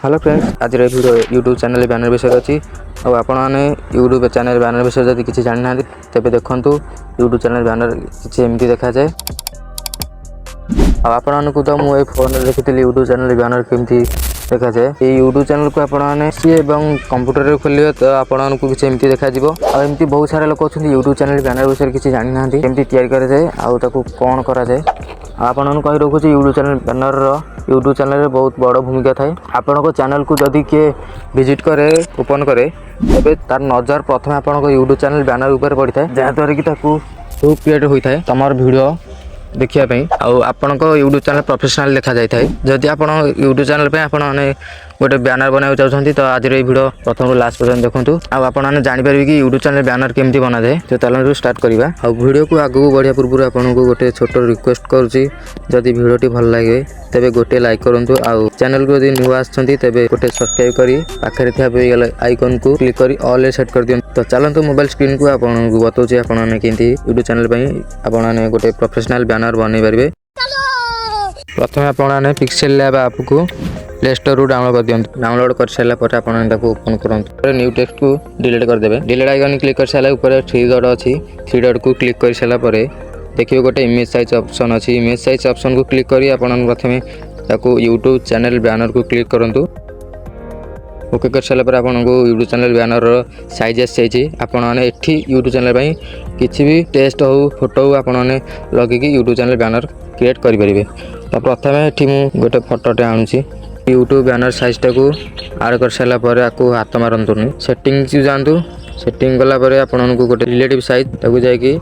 Hello friends, आज video YouTube channel banner विषय अच्छी आपने यूट्यूब चैनल बैनर विषय जब किसी जानी ना तेज देखूँ यूट्यूब चैनल बैनर किसी एमती देखा जाए। आपण को तो मुझे फोन देखी यूट्यूब चैनल बैनर केमती देखा जाए। ये यूट्यूब चैनल को आपने कंप्यूटर खोलिए तो आपन को किसी एमती देखा एमती बहुत सारा लोग अच्छा यूट्यूब चैनल बैनर विषय किसी जानी ना केमती तैयारी कराए आउ कौन कराए। आपन कही रखुच्छी YouTube channel banner YouTube channel बहुत बड़ भूमिका थाए। आपण को चैनल को जदि किए विजिट करे ओपन करे तेज तार नजर प्रथम आपण यूट्यूब चैनल बैनर ऊपर पड़ता है जहाँद्वारा कि प्रूफ क्रिएट होता है तुम वीडियो देखिए आपण यूट्यूब चैनल प्रोफेशनल देखा जाए। जदि आप यूट्यूब चैनल पे आपण गोटे बैनर बनाई चाहते तो आज ये वीडियो प्रथम लास्ट पर्यटन देखूँ आपने जानीपर कि यूट्यूब चैनल बैनर केमती बना जाए। तो चैनल स्टार्ट करवा आ वीडियो को आगू बढ़िया पूर्व आपको गोटे छोट रिक्वेस्ट करुँची जदि वीडियोटी भल लगे तेज गोटे लाइक करूँ आउ चैनल को जब नुआ आते गोटे सब्सक्राइब करी पाखे थी आइकन को क्लिक कर ऑल सेट कर दिखाँ। तो चलते मोबाइल स्क्रीन को आपको बताऊँ आपने केमती यूट्यूब चैनल आपने गोटे प्रोफेशनल बैनर बनई पारे। प्रथम आपने पिक्सेल लैब ऐप को प्ले स्टोर रू डाउनलोड कर दिखाँ। डाउनलोड कर सारापर आपको ओपन करूँ न्यू टेक्स्ट को डिलीट करदे। डिलीट आइकन क्लिक कर सारा थ्री डॉट अच्छी थ्री डॉट को क्लिक कर सारापर देखिए गोटे इमेज साइज ऑप्शन अच्छी। इमेज साइज ऑप्शन को क्लिक करी आपन प्रथमे ताको यूट्यूब चैनल बैनर को क्लिक करंतु। ओके कर सारा पर आपन को यूट्यूब चैनल बैनर साइज आसी आपण मैंने एठी यूट्यूब चैनल पे किसी भी टेक्स्ट हो फोटो हो आपण मैंने लगे यूट्यूब चैनल बैनर क्रिएट करेंगे। तो प्रथम ये मुझे गोटे फोटोटे आणुची यूट्यूब बैनर साइज टाक आड कर सारापर आपको हाथ मारतुनि सेटिंग जातु। सेटिंग गलापर आपन को गोटे रिलेटिव साइज ताको जाकि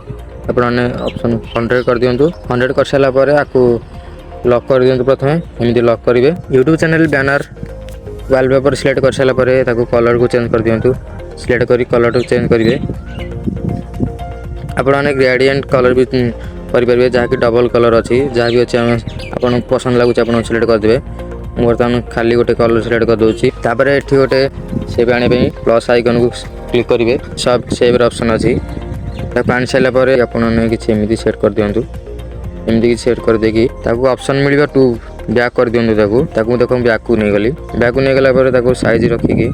आपने ऑप्शन 100 कर दिंतु। 100 कर सारापर आपको लॉक कर दिंतु। प्रथम एमती लॉक करेंगे YouTube channel banner wallpaper select कर सारापर कलर को चेंज कर दिंतु। सिलेक्ट कर कलर को चेंज करेंगे आपने ग्रेडिएंट कलर भी करेंगे जहाँकि डबल कलर अच्छी जहाँ भी अच्छे आपको पसंद लगुच आप सिलेक्ट करदे। बर्तमान खाली गोटे कलर सिलेक्ट कर दूसरी तापर ये गोटे सेव आने प्लस आइकन को क्लिक करेंगे सब सेव ऑप्शन अच्छी आनी सारापर आपने किसी एमती सेट कर दिंतु। एमती सेट कर देकी ऑप्शन मिल टू बैक कर दिंतु। देखो बैक को नहीं गली बैक को नहीं गला साइज रखिकी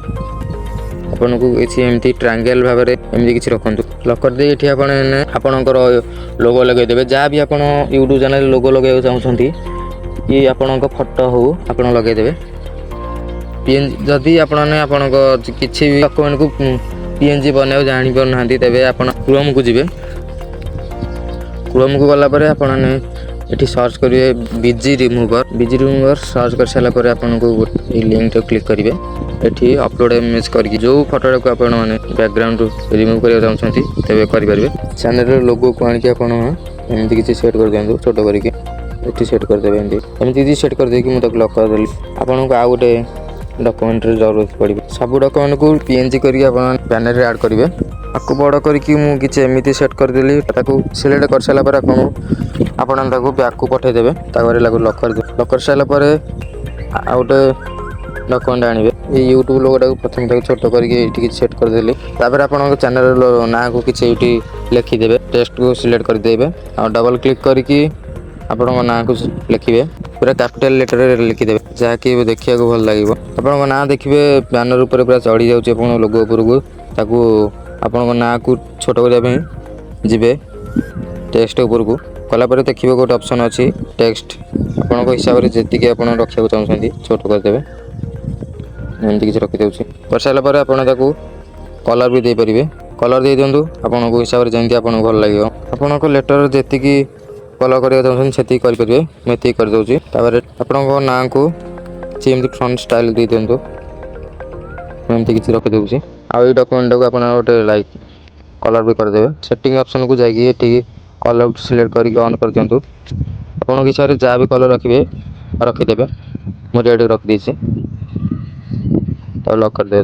आपन को किसी एमती ट्रायंगल भाव में एमती किसी रखु लॉक कर दे। ये आपणकर लोगो लगेदेवे जहाँ भी आप यूट्यूब चैनल लोगो लगे चाहते कि आपण फोटो हो आप लगेदेवे। पीएनजी जदि आपने किसी भी डॉक्यूमेंट को पीएनजी बनाए जानी पार ना तेज आप क्रोम को जी क्रोम को गलापर आपने ये सर्च करेंगे बीजी रिमूवर सर्च कर सारापर आपको लिंक क्लिक करेंगे ये अपलोड इमेज करके जो फोटो को आप बैकग्राउंड रिमूव करने चाहते तेज करेंगे। चैनल लोगो को आनिक आपमती किसी सेट कर दिखाँ छोट करके सेट करदे एमती सेट कर देकी मुझे लॉक करदेली। आपन को आउ गोटे डॉक्यूमेंट जरूरत पड़े सब डॉक्यूमेंट को पीएनजी करके आप बैनर रे ऐड करेंगे। आपको बड़ करके मुझे एमती सेट करदेली सिलेक्ट कर सारापर आपन बैक को पठेदेवे लॉक कर सारापर आउ गोटे डॉक्यूमेंट आने ये यूट्यूब लोगोटा प्रथम छोट करके सेट करदेली। तापर आपन चैनल ना को किसी लिखिदेवे टेक्स्ट को सिलेक्ट करदेवे आ डबल क्लिक करके आपण ना को लिखिए पूरा कैपिटल लेटर लिखिदेवे जहाँकि देखा भल लगे। आपण ना देखिए बैनर ऊपर पूरा चढ़ी जाऊँगी लोगो उपरको आपण ना को छोट करने जी टेक्स्ट उपर को कलापर देखिए गोटे ऑप्शन अच्छी टेक्स्ट आपण हिसाब से जी आप रखा चाहते छोट करदे एमती किसी रखिदे कर सारापर आपको कलर भी देपारे कलर दे दिंतु आपन हिसाब से जमी आपको भल लगे। आपन लेटर जी कलर करने चाहते से करेंगे मैं करदे। आपण ना को एमती फ्रंट स्टाइल दे दिंतु एमती किसी रखिदे आउ डॉक्यूमेंट को आप गोटे लाइक कलर भी करदे। सेटिंग ऑप्शन को जाइए कलर सिलेक्ट करके ऑन कर दिंतु आपन हिसाब से जहाँ भी कलर रखिए रखिदेवे मुझे रेड रखी तब लॉक करदे।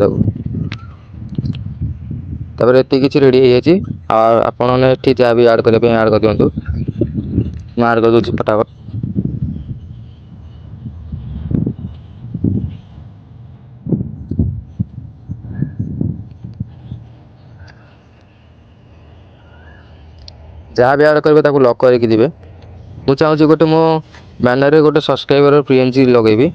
तापर ये किसी रेडी हो आपने जहाँ भी ऐड करने ऐड कर दिंतु मैं ऐड कर दूसरी फटाफट। जहाँ भी ऐड करेंगे लॉक करके मुझे चाहूँगी गोटे मो बैनर गोटे सब्सक्राइबर पीएनजी लगेबी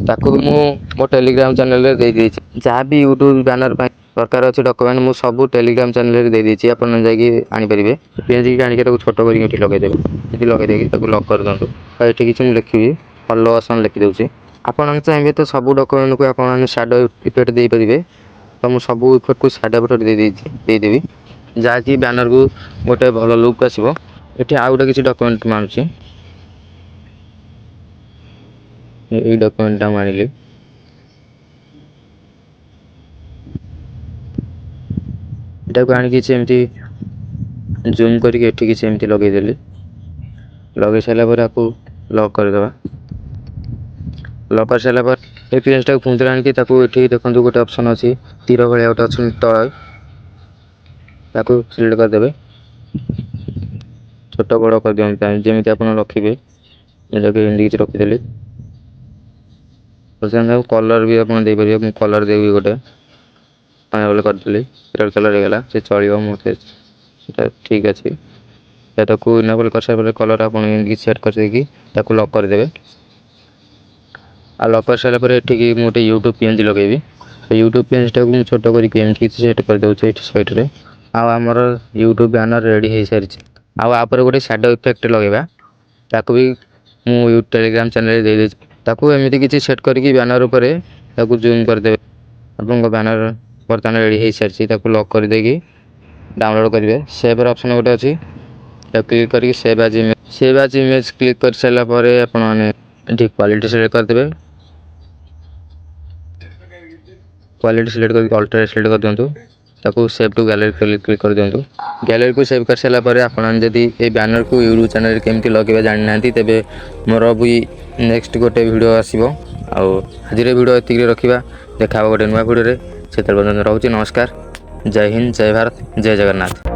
ତାକୁ ମୁଁ ମୋ ଟେଲିଗ୍ରାମ ଚ୍ୟାନେଲରେ ଦେଇଦେଇଛି। ଯାହା ବି ୟୁଟ୍ୟୁବ ବ୍ୟାନର ପାଇଁ ଦରକାର ଅଛି ଡକ୍ୟୁମେଣ୍ଟ ମୁଁ ସବୁ ଟେଲିଗ୍ରାମ ଚ୍ୟାନେଲରେ ଦେଇଦେଇଛି। ଆପଣ ଯାଇକି ଆଣିପାରିବେ। ପିଏନ୍ଜିକି ଆଣିକି ତାକୁ ଛୋଟ କରିକି ଏଠି ଲଗେଇଦେବେ। ଏଠି ଲଗେଇ ଦେଇକି ତାକୁ ଲକ୍ କରିଦିଅନ୍ତୁ। ଆଉ ଏଠି କିଛି ମୁଁ ଲେଖିବି, ଫଲୋ ଅପସନ୍ ଲେଖିଦେଉଛି। ଆପଣ ଚାହିଁବେ ତ ସବୁ ଡକ୍ୟୁମେଣ୍ଟକୁ ଆପଣ ସାଡୋ ଇଫେକ୍ଟ ଦେଇପାରିବେ। ତ ମୁଁ ସବୁ ଇଫେକ୍ଟକୁ ସାଡୋ ଇଫେକ୍ଟ ଦେଇଦେବି, ଯାହାକି ବ୍ୟାନରକୁ ଗୋଟେ ଭଲ ଲୁକ୍ ଆସିବ। ଏଠି ଆଉ ଗୋଟେ କିଛି ଡକ୍ୟୁମେଣ୍ଟ ମୁଁ ଆଣୁଛି। ଏଇ ଡକ୍ୟୁମେଣ୍ଟଟା ମୁଁ ଆଣିଲି। ଏଟାକୁ ଆଣିକି କିଛି ଏମିତି ଜୁମ୍ କରିକି ଏଠି କିଛି ଏମିତି ଲଗେଇଦେଲି। ଲଗେଇ ସାରିଲା ପରେ ଆକୁ ଲକ୍ କରିଦେବା। ଲକ୍ କରିସାରିଲା ପରେ ଏ ପେଜ୍ଟାକୁ ପୁଣି ଥରେ ଆଣିକି ତାକୁ ଏଠି ଦେଖନ୍ତୁ ଗୋଟେ ଅପସନ୍ ଅଛି, ତୀର ଭଳିଆ ଗୋଟେ ଅଛି ତଳେ, ତାକୁ ସିଲେକ୍ଟ କରିଦେବେ। ଛୋଟ ବଡ଼ କରିଦିଅନ୍ତୁ ଯେମିତି ଆପଣ ରଖିବେ। ଏଟାକୁ ଏମିତି କିଛି ରଖିଦେଲି। ତାକୁ କଲର୍ ବି ଆପଣ ଦେଇପାରିବେ। ମୁଁ କଲର୍ ଦେବି ଗୋଟେ ପାଇନାପଲ୍ କରିଦେଲି। ରେଡ୍ କଲର୍ ହେଇଗଲା, ସେ ଚଳିବ, ମୋତେ ସେଟା ଠିକ୍ ଅଛି। ତାକୁ ଇନେବଲ୍ କରିସାରିଲା ପରେ କଲର୍ ଆପଣ ଏମିତି ସେଟ୍ କରିଦେଇକି ତାକୁ ଲକ୍ କରିଦେବେ। ଆଉ ଲକ୍ କରିସାରିଲା ପରେ ଏଠିକି ମୁଁ ଗୋଟେ ୟୁଟ୍ୟୁବ୍ ପିଏନ୍ଜି ଲଗେଇବି। ୟୁଟ୍ୟୁବ୍ ପିଏନ୍ଜିଟାକୁ ମୁଁ ଛୋଟ କରିକି ଏମିତି କିଛି ସେଟ୍ କରିଦେଉଛି ଏଠି ସାଇଡ଼୍ରେ। ଆଉ ଆମର ୟୁଟ୍ୟୁବ୍ ବ୍ୟାନର୍ ରେଡ଼ି ହେଇସାରିଛି। ଆଉ ଆପରେ ଗୋଟେ ସାଡୋ ଇଫେକ୍ଟ ଲଗେଇବା। ତାକୁ ବି ମୁଁ ଟେଲିଗ୍ରାମ ଚ୍ୟାନେଲରେ ଦେଇଦେଇଛି। ତାକୁ ଏମିତି କିଛି ସେଟ୍ କରିକି ବ୍ୟାନର୍ ଉପରେ ତାକୁ ଜୁମ୍ କରିଦେବେ। ଆପଣଙ୍କ ବ୍ୟାନର୍ ବର୍ତ୍ତମାନ ରେଡ଼ି ହେଇସାରିଛି। ତାକୁ ଲକ୍ କରିଦେଇକି ଡାଉନଲୋଡ଼୍ କରିବେ। ସେଭ୍ର ଅପସନ୍ ଗୋଟେ ଅଛି, ତାକୁ କ୍ଲିକ୍ କରିକି ସେଭ୍ ଆଜ୍ ଇମେଜ୍ କ୍ଲିକ୍ କରିସାରିଲା ପରେ ଆପଣମାନେ ଏଠି କ୍ୱାଲିଟି ସିଲେକ୍ଟ କରିଦେବେ। କ୍ୱାଲିଟି ସିଲେକ୍ଟ କରିକି ଅଲ୍ଟର ସିଲେକ୍ଟ କରିଦିଅନ୍ତୁ। ତାକୁ ସେଭ୍ ଟୁ ଗ୍ୟାଲେରୀ କ୍ଲିକ୍ କରିଦିଅନ୍ତୁ। ଗ୍ୟାଲେରୀକୁ ସେଭ୍ କରିସାରିଲା ପରେ ଆପଣ ଯଦି এই ବ୍ୟାନରକୁ ୟୁଟ୍ୟୁବ୍ ଚ୍ୟାନେଲରେ କେମିତି ଲଗେଇବା ଜାଣିନାହାନ୍ତି, ତେବେ ମୋର ବି ନେକ୍ସଟ ଗୋଟେ ଭିଡ଼ିଓ ଆସିବ। ଆଉ ଆଜିର ଭିଡ଼ିଓ ଏତିକିରେ ରଖିବା। ଦେଖା ହେବ ଗୋଟେ ନୂଆ ଭିଡ଼ିଓରେ। ସେତେବେଳେ ପର୍ଯ୍ୟନ୍ତ ରହୁଛି। ନମସ୍କାର। ଜୟ ହିନ୍ଦ, ଜୟ ଭାରତ, ଜୟ ଜଗନ୍ନାଥ।